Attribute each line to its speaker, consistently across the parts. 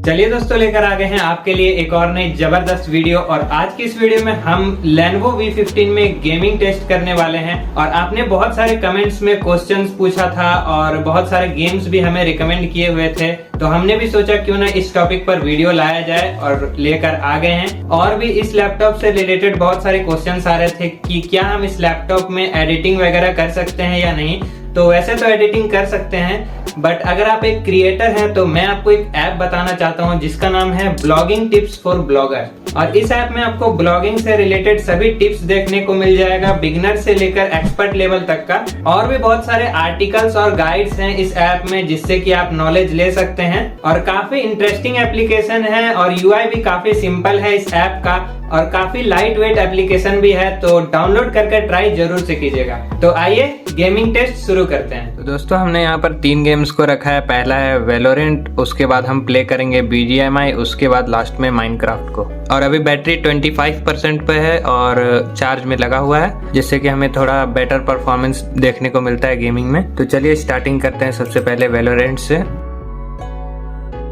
Speaker 1: चलिए दोस्तों, लेकर आ गए हैं आपके लिए एक और नई जबरदस्त वीडियो। और आज की इस वीडियो में हम Lenovo V15 में गेमिंग टेस्ट करने वाले हैं। और आपने बहुत सारे कमेंट्स में क्वेश्चंस पूछा था और बहुत सारे गेम्स भी हमें रिकमेंड किए हुए थे, तो हमने भी सोचा क्यों ना इस टॉपिक पर वीडियो लाया जाए और लेकर आ गए हैं। और भी इस लैपटॉप से रिलेटेड बहुत सारे क्वेश्चंस आ रहे थे कि क्या हम इस लैपटॉप में एडिटिंग वगैरह कर सकते हैं या नहीं। तो वैसे तो एडिटिंग कर सकते हैं, बट अगर आप एक क्रिएटर हैं तो मैं आपको एक ऐप बताना चाहता हूं जिसका नाम है ब्लॉगिंग टिप्स फॉर ब्लॉगर। और इस ऐप में आपको ब्लॉगिंग से रिलेटेड सभी टिप्स देखने को मिल जाएगा, बिगिनर से लेकर एक्सपर्ट लेवल तक का। और भी बहुत सारे आर्टिकल्स और गाइड्स हैं इस ऐप में जिससे कि आप नॉलेज ले सकते हैं। और काफी इंटरेस्टिंग एप्लीकेशन है और यूआई भी काफी सिंपल है इस ऐप का, और काफी लाइट वेट एप्लीकेशन भी है, तो डाउनलोड करके ट्राई जरूर से कीजिएगा। तो आइए गेमिंग टेस्ट शुरू करते हैं। तो दोस्तों, हमने यहाँ पर 3 गेम्स को रखा है। पहला है वेलोरेंट, उसके बाद हम प्ले करेंगे BGMI, उसके बाद लास्ट में माइनक्राफ्ट को। और अभी बैटरी 25% पे है और चार्ज में लगा हुआ है, जिससे कि हमें थोड़ा बेटर परफॉर्मेंस देखने को मिलता है गेमिंग में। तो चलिए स्टार्टिंग करते हैं सबसे पहले वेलोरेंट से।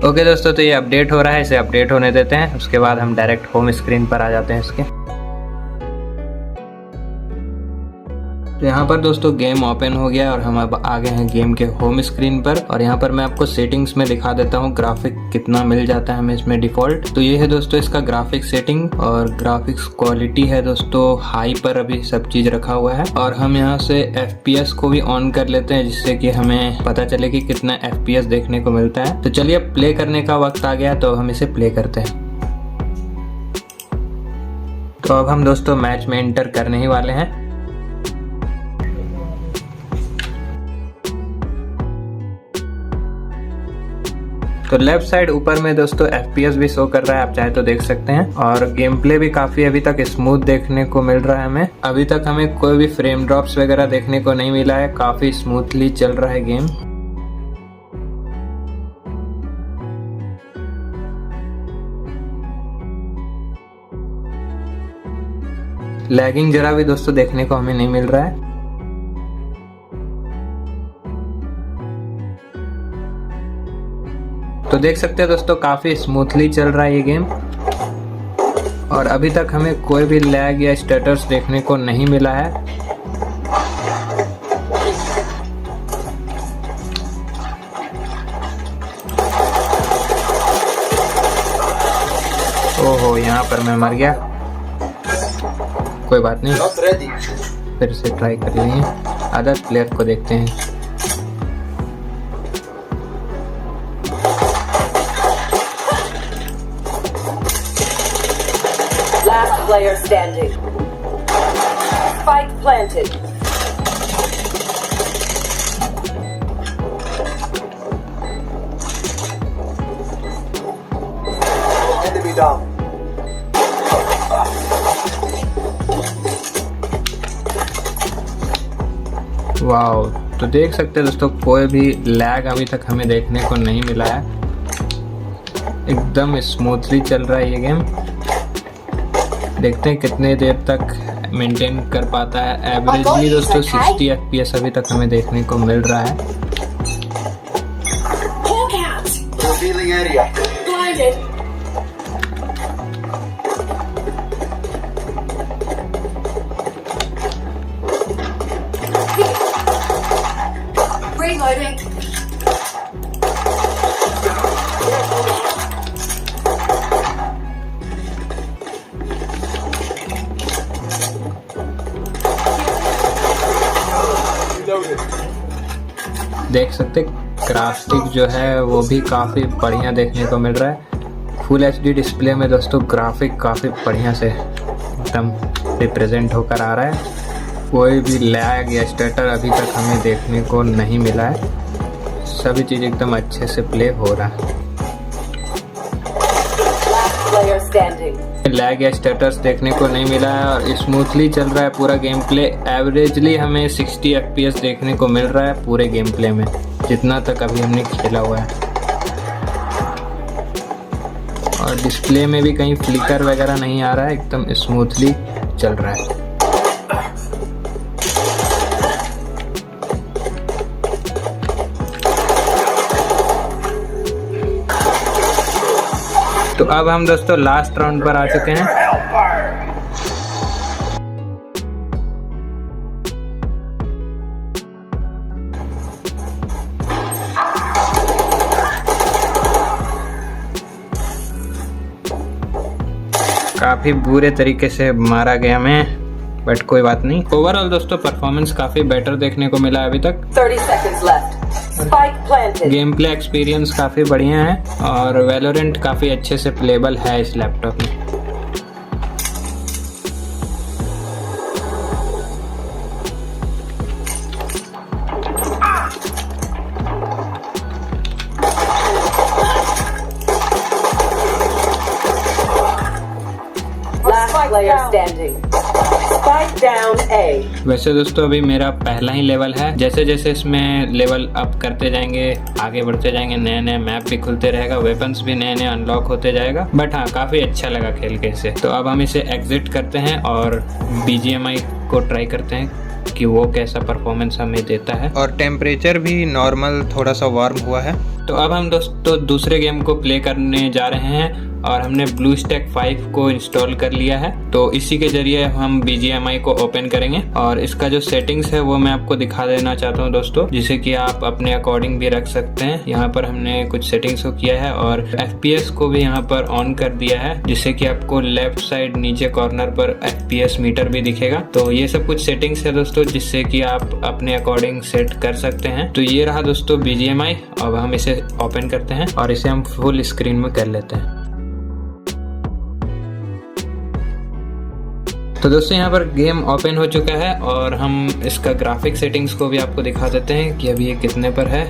Speaker 1: ओके दोस्तों, तो ये अपडेट हो रहा है, इसे अपडेट होने देते हैं। उसके बाद हम डायरेक्ट होम स्क्रीन पर आ जाते हैं इसके। तो यहाँ पर दोस्तों गेम ओपन हो गया और हम अब आ गए हैं गेम के होम स्क्रीन पर। और यहाँ पर मैं आपको सेटिंग्स में दिखा देता हूँ ग्राफिक कितना मिल जाता है हमें इसमें डिफॉल्ट। तो ये है दोस्तों इसका ग्राफिक सेटिंग, और ग्राफिक्स क्वालिटी है दोस्तों हाई पर अभी सब चीज रखा हुआ है। और हम यहाँ से FPS को भी ऑन कर लेते हैं, जिससे कि हमें पता चले कि कितना FPS देखने को मिलता है। तो चलिए प्ले करने का वक्त आ गया, तो हम इसे प्ले करते हैं। तो अब हम दोस्तों मैच में एंटर करने ही वाले हैं। तो लेफ्ट साइड ऊपर में दोस्तों FPS भी शो कर रहा है, आप चाहे तो देख सकते हैं। और गेम प्ले भी काफी अभी तक स्मूथ देखने को मिल रहा है हमें। अभी तक हमें कोई भी फ्रेम ड्रॉप्स वगैरह देखने को नहीं मिला है, काफी स्मूथली चल रहा है गेम। लैगिंग जरा भी दोस्तों देखने को हमें नहीं मिल रहा है। तो देख सकते हैं दोस्तों काफी स्मूथली चल रहा है ये गेम, और अभी तक हमें कोई भी लैग या स्टेटस देखने को नहीं मिला है। ओहो, यहाँ पर मैं मर गया। कोई बात नहीं, फिर से ट्राई कर लेंगे। अदर प्लेयर को देखते हैं।
Speaker 2: Last player standing. Spike planted.
Speaker 3: Enemy down.
Speaker 1: Wow, तो देख सकते हैं दोस्तों कोई भी लैग अभी तक हमें देखने को नहीं मिला है। एकदम स्मूथली चल रहा है ये गेम। देखते हैं कितने देर तक मेंटेन कर पाता है। एवरेजली दोस्तों 60 FPS अभी तक हमें देखने को मिल रहा है।
Speaker 3: Revealing area.
Speaker 2: Blinded. Reloading.
Speaker 1: देख सकते ग्राफिक जो है वो भी काफ़ी बढ़िया देखने को मिल रहा है। फुल HD डिस्प्ले में दोस्तों ग्राफिक काफ़ी बढ़िया से एकदम रिप्रेजेंट होकर आ रहा है। कोई भी लैग या स्टटर अभी तक हमें देखने को नहीं मिला है। सभी चीज़ एकदम अच्छे से प्ले हो रहा है। लैग या स्टेटस देखने को नहीं मिला है और स्मूथली चल रहा है पूरा गेम प्ले। एवरेजली हमें 60 FPS देखने को मिल रहा है पूरे गेम प्ले में, जितना तक अभी हमने खेला हुआ है। और डिस्प्ले में भी कहीं फ्लिकर वगैरह नहीं आ रहा है, एकदम स्मूथली चल रहा है। तो अब हम दोस्तों लास्ट राउंड पर आ चुके हैं। काफी बुरे तरीके से मारा गया मैं, बट कोई बात नहीं। ओवरऑल दोस्तों परफॉर्मेंस काफी बेटर देखने को मिला अभी तक।
Speaker 2: 30 seconds left. Spike planted.
Speaker 1: Game play experience काफी बढ़िया है और वैलोरेंट काफी अच्छे से प्लेबल है इस लैपटॉप में।
Speaker 2: Last player standing. Spike down A.
Speaker 1: वैसे दोस्तों अभी मेरा पहला ही लेवल है, जैसे जैसे इसमें लेवल अप करते जाएंगे, आगे बढ़ते जाएंगे, नए नए मैप भी खुलते रहेगा, वेपन्स भी नए नए अनलॉक होते जाएगा। बट हाँ, काफी अच्छा लगा खेल के इसे। तो अब हम इसे एग्जिट करते हैं और BGMI को ट्राई करते हैं कि वो कैसा परफॉर्मेंस हमें देता है। और टेम्परेचर भी नॉर्मल थोड़ा सा वार्म हुआ है। तो अब हम दोस्तों दूसरे गेम को प्ले करने जा रहे हैं और हमने BlueStack 5 को इंस्टॉल कर लिया है। तो इसी के जरिए हम BGMI को ओपन करेंगे और इसका जो सेटिंग्स है वो मैं आपको दिखा देना चाहता हूँ दोस्तों, जिसे कि आप अपने अकॉर्डिंग भी रख सकते हैं। यहाँ पर हमने कुछ सेटिंग्स को किया है और FPS को भी यहाँ पर ऑन कर दिया है, जिससे कि आपको लेफ्ट साइड नीचे कॉर्नर पर FPS मीटर भी दिखेगा। तो ये सब कुछ सेटिंग्स है दोस्तों, जिससे कि आप अपने अकॉर्डिंग सेट कर सकते हैं। तो ये रहा दोस्तों BGMI। अब हम इसे ओपन करते हैं और इसे हम फुल स्क्रीन में कर लेते हैं। तो दोस्तों यहाँ पर गेम ओपन हो चुका है और हम इसका ग्राफिक सेटिंग्स को भी आपको दिखा देते हैं कि अभी ये कितने पर है।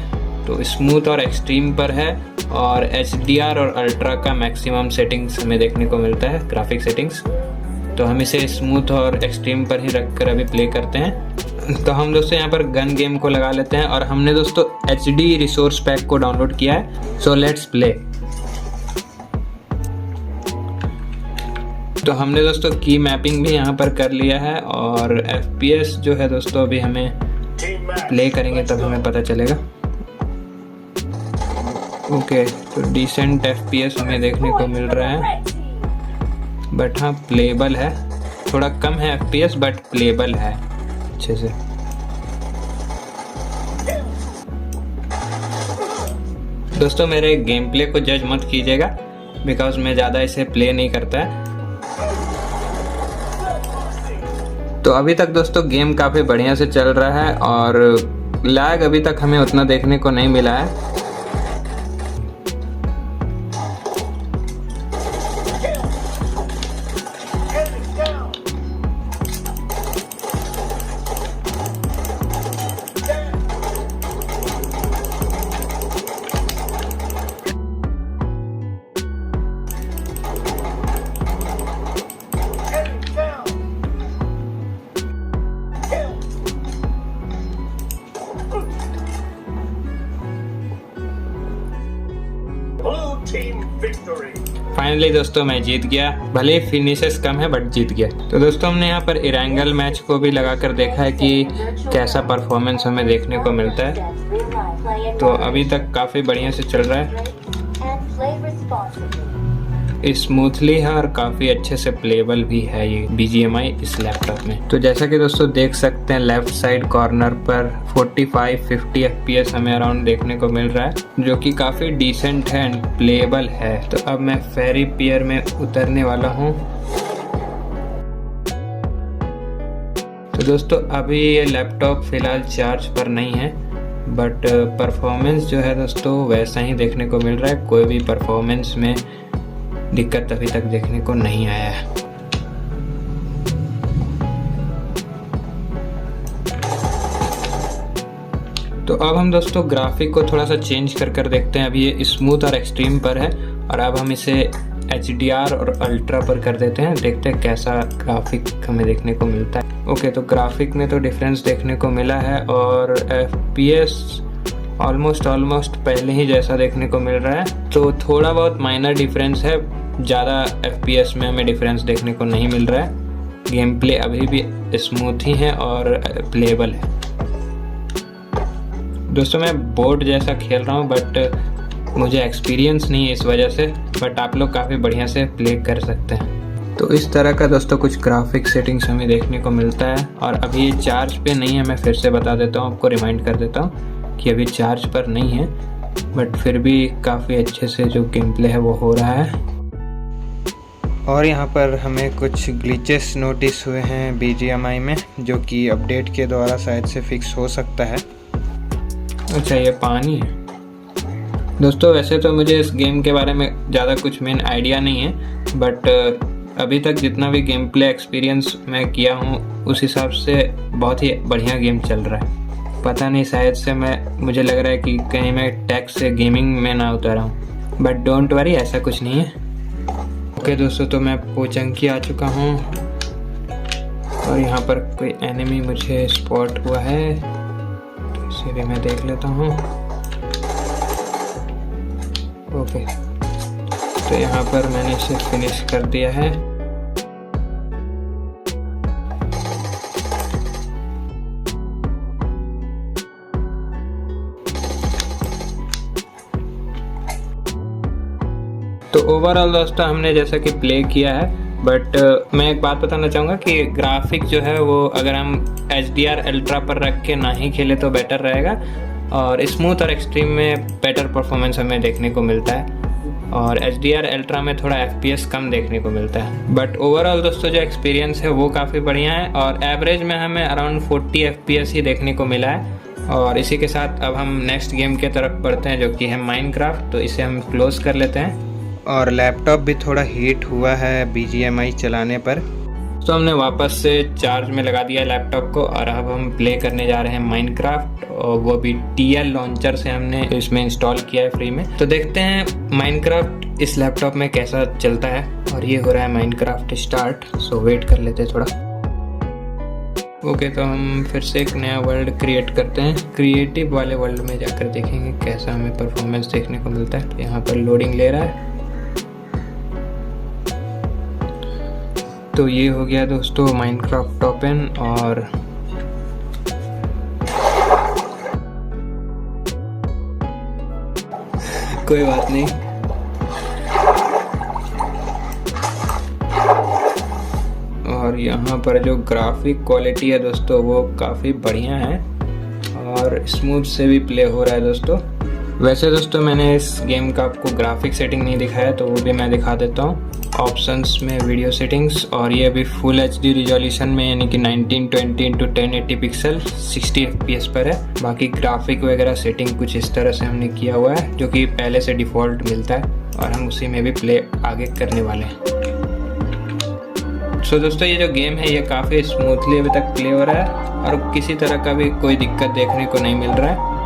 Speaker 1: तो स्मूथ और एक्सट्रीम पर है और HDR और अल्ट्रा का मैक्सिमम सेटिंग्स हमें देखने को मिलता है, ग्राफिक सेटिंग्स। तो हम इसे स्मूथ और एक्सट्रीम पर ही रखकर अभी प्ले करते हैं। तो हम दोस्तों यहाँ पर गन गेम को लगा लेते हैं और हमने दोस्तों HD रिसोर्स पैक को डाउनलोड किया है। So let's play. तो हमने दोस्तों की मैपिंग भी यहाँ पर कर लिया है और FPS जो है दोस्तों अभी हमें प्ले करेंगे तब हमें पता चलेगा। ओके, तो डिसेंट FPS हमें देखने को मिल रहा है, बट हाँ प्लेबल है। थोड़ा कम है FPS बट प्लेबल है अच्छे से। दोस्तों मेरे गेम प्ले को जज मत कीजिएगा, बिकॉज मैं ज़्यादा इसे प्ले नहीं करता है। तो अभी तक दोस्तों गेम काफ़ी बढ़िया से चल रहा है और लैग अभी तक हमें उतना देखने को नहीं मिला है। फाइनली दोस्तों मैं जीत गया, भले ही फिनिशेस कम है बट जीत गया। तो दोस्तों हमने यहाँ पर इरेंगल मैच को भी लगाकर देखा है कि कैसा परफॉर्मेंस हमें देखने को मिलता है। तो अभी तक काफ़ी बढ़िया से चल रहा है, स्मूथली है और काफ़ी अच्छे से प्लेबल भी है ये BGMI इस लैपटॉप में। तो जैसा कि दोस्तों देख सकते हैं लेफ्ट साइड कॉर्नर पर 45-50 FPS हमें अराउंड देखने को मिल रहा है, जो कि काफ़ी डिसेंट है एंड प्लेबल है। तो अब मैं फेरी पियर में उतरने वाला हूँ। तो दोस्तों अभी ये लैपटॉप फिलहाल चार्ज पर नहीं है, बट परफॉर्मेंस जो है दोस्तों वैसा ही देखने को मिल रहा है। कोई भी परफॉर्मेंस में दिक्कत अभी तक देखने को नहीं आया है। तो अब हम दोस्तों ग्राफिक को थोड़ा सा चेंज कर देखते हैं। अभी ये स्मूथ और एक्सट्रीम पर है और अब हम इसे HDR और अल्ट्रा पर कर देते हैं, देखते हैं कैसा ग्राफिक हमें देखने को मिलता है। ओके, तो ग्राफिक में तो डिफरेंस देखने को मिला है और FPS ऑलमोस्ट पहले ही जैसा देखने को मिल रहा है। तो थोड़ा बहुत माइनर डिफरेंस है, ज़्यादा FPS में हमें डिफरेंस देखने को नहीं मिल रहा है। गेम प्ले अभी भी स्मूथ ही है और प्लेबल है। दोस्तों मैं बोर्ड जैसा खेल रहा हूँ, बट मुझे एक्सपीरियंस नहीं है इस वजह से, बट आप लोग काफ़ी बढ़िया से प्ले कर सकते हैं। तो इस तरह का दोस्तों कुछ ग्राफिक सेटिंग्स हमें देखने को मिलता है। और अभी ये चार्ज पे नहीं है, मैं फिर से बता देता हूँ, आपको रिमाइंड कर देता हूँ कि अभी चार्ज पर नहीं है, बट फिर भी काफ़ी अच्छे से जो गेम प्ले है वो हो रहा है। और यहाँ पर हमें कुछ ग्लिचेस नोटिस हुए हैं BGMI में, जो कि अपडेट के द्वारा शायद से फिक्स हो सकता है। अच्छा, ये पानी है दोस्तों। वैसे तो मुझे इस गेम के बारे में ज़्यादा कुछ मेन आइडिया नहीं है, बट अभी तक जितना भी गेम प्ले एक्सपीरियंस मैं किया हूँ उस हिसाब से बहुत ही बढ़िया गेम चल रहा है। पता नहीं, शायद से मुझे लग रहा है कि कहीं मैं टैक्स से गेमिंग में ना उतरा हूँ, बट डोंट वरी, ऐसा कुछ नहीं है। ओके दोस्तों, तो मैं पोचंकी आ चुका हूँ और यहाँ पर कोई एनिमी मुझे स्पॉट हुआ है, तो इसे भी मैं देख लेता हूँ। ओके, तो यहाँ पर मैंने इसे फिनिश कर दिया है। तो ओवरऑल दोस्तों हमने जैसा कि प्ले किया है, बट मैं एक बात बताना चाहूँगा कि ग्राफिक जो है वो अगर हम HDR अल्ट्रा पर रख के ना ही खेले तो बेटर रहेगा, और स्मूथ और एक्सट्रीम में बेटर परफॉर्मेंस हमें देखने को मिलता है, और HDR अल्ट्रा में थोड़ा FPS कम देखने को मिलता है। बट ओवरऑल दोस्तों जो एक्सपीरियंस है वो काफ़ी बढ़िया है, और एवरेज में हमें अराउंड 40 FPS ही देखने को मिला है। और इसी के साथ अब हम नेक्स्ट गेम के तरफ बढ़ते हैं, जो कि है माइनक्राफ्ट। तो इसे हम क्लोज कर लेते हैं। और लैपटॉप भी थोड़ा हीट हुआ है BGMI चलाने पर, तो हमने वापस से चार्ज में लगा दिया लैपटॉप को, और अब हम प्ले करने जा रहे हैं माइनक्राफ्ट, और वो भी TL लॉन्चर से हमने इसमें इंस्टॉल किया है फ्री में। तो देखते हैं माइनक्राफ्ट इस लैपटॉप में कैसा चलता है। और ये हो रहा है माइनक्राफ्ट स्टार्ट, सो वेट कर लेते हैं थोड़ा। ओके, तो हम फिर से एक नया वर्ल्ड क्रिएट करते हैं। क्रिएटिव वाले वर्ल्ड में जाकर देखेंगे कैसा हमें परफॉर्मेंस देखने को मिलता है। यहाँ पर लोडिंग ले रहा है। तो ये हो गया दोस्तों माइनक्राफ्ट ओपन, और कोई बात नहीं। और यहाँ पर जो ग्राफिक क्वालिटी है दोस्तों वो काफ़ी बढ़िया है, और स्मूथ से भी प्ले हो रहा है दोस्तों। वैसे दोस्तों मैंने इस गेम का आपको ग्राफिक सेटिंग नहीं दिखाया, तो वो भी मैं दिखा देता हूँ। ऑप्शंस में वीडियो सेटिंग्स, और ये अभी फुल HD रिजोल्यूशन में, यानी कि 1920x1080 पिक्सल 60 FPS पर है। बाकी ग्राफिक वगैरह सेटिंग कुछ इस तरह से हमने किया हुआ है, जो कि पहले से डिफ़ॉल्ट मिलता है, और हम उसी में भी प्ले आगे करने वाले हैं। सो दोस्तों ये जो गेम है ये काफ़ी स्मूथली अभी तक प्ले हो रहा है, और किसी तरह का भी कोई दिक्कत देखने को नहीं मिल रहा है।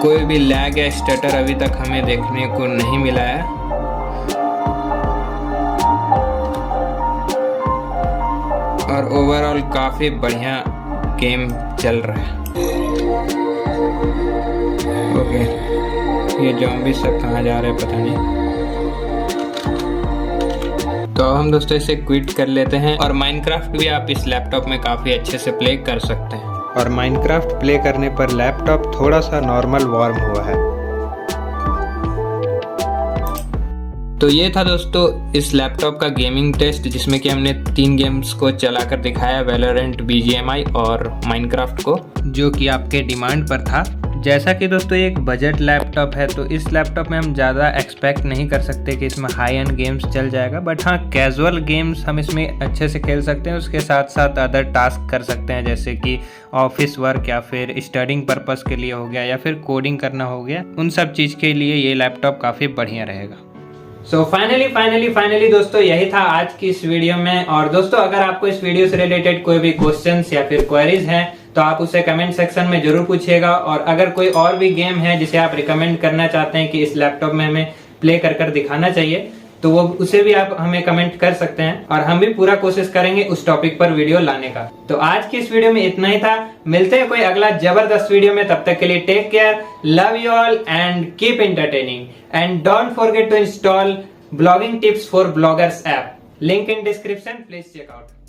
Speaker 1: कोई भी लैग या स्टटर अभी तक हमें देखने को नहीं मिला है। और ओवरऑल काफ़ी बढ़िया गेम चल रहा है। ओके, ये ज़ॉम्बी सब कहाँ जा रहे हैं पता नहीं। तो हम दोस्तों इसे क्विट कर लेते हैं, और माइनक्राफ्ट भी आप इस लैपटॉप में काफ़ी अच्छे से प्ले कर सकते हैं। और माइनक्राफ्ट प्ले करने पर लैपटॉप थोड़ा सा नॉर्मल वार्म हुआ है। तो ये था दोस्तों इस लैपटॉप का गेमिंग टेस्ट, जिसमें कि हमने 3 गेम्स को चलाकर दिखाया, वैलोरेंट, BGMI और माइनक्राफ्ट को, जो कि आपके डिमांड पर था। जैसा कि दोस्तों ये एक बजट लैपटॉप है, तो इस लैपटॉप में हम ज़्यादा एक्सपेक्ट नहीं कर सकते कि इसमें हाई एंड गेम्स चल जाएगा, बट हाँ कैजुअल गेम्स हम इसमें अच्छे से खेल सकते हैं। उसके साथ साथ अदर टास्क कर सकते हैं, जैसे कि ऑफिस वर्क या फिर स्टडिंग पर्पस के लिए हो गया, या फिर कोडिंग करना हो गया। उन सब चीज़ के लिए ये लैपटॉप काफ़ी बढ़िया रहेगा। सो फाइनली दोस्तों यही था आज की इस वीडियो में। और दोस्तों अगर आपको इस वीडियो से रिलेटेड कोई भी क्वेश्चंस या फिर क्वेरीज हैं तो आप उसे कमेंट सेक्शन में जरूर पूछिएगा। और अगर कोई और भी गेम है जिसे आप रिकमेंड करना चाहते हैं कि इस लैपटॉप में हमें प्ले कर दिखाना चाहिए, तो वो उसे भी आप हमें कमेंट कर सकते हैं, और हम भी पूरा कोशिश करेंगे उस टॉपिक पर वीडियो लाने का। तो आज की इस वीडियो में इतना ही था। मिलते हैं कोई अगला जबरदस्त वीडियो में, तब तक के लिए take care, love you all and keep entertaining, and don't forget to install blogging tips for bloggers app. Link in description, please check out.